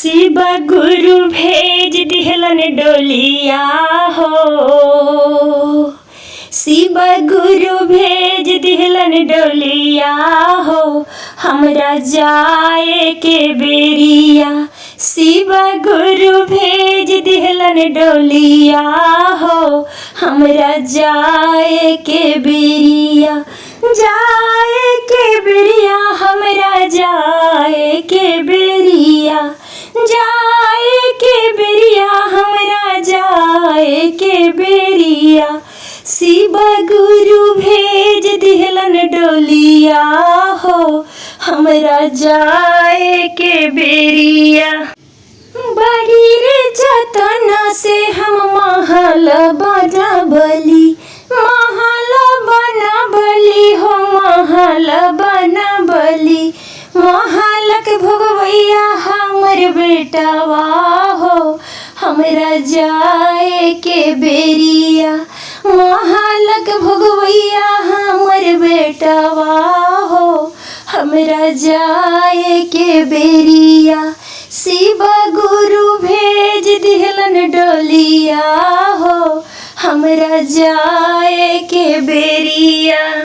शिव गुरु भेज दिहलन डोलिया हो। शिव गुरु भेज दिहलन डोलिया हो, हमरा जाए के बेरिया। शिव गुरु भेज दिहलन डोलिया हो, हमरा जाए के बेरिया। जाए के बेरिया, हमरा जाए के बेरिया। जाए के बेरिया, हमरा जाए के बेरिया। शिव गुरु भेज दिहलन डोलिया हो, हमरा जाए के बेरिया। बड़ी रे जतना से हम महल बनाबली, महल बनाबली हो, महल बनाबली। महलक भोगवैया हमर बेटवा हो, हमरा जाए के बेरिया। महलक भोगवैया हमर बेटवा हो, हमरा जाए के बेरिया। शिव गुरु भेज दिहलन डोलिया हो, हमरा जाए के बेरिया।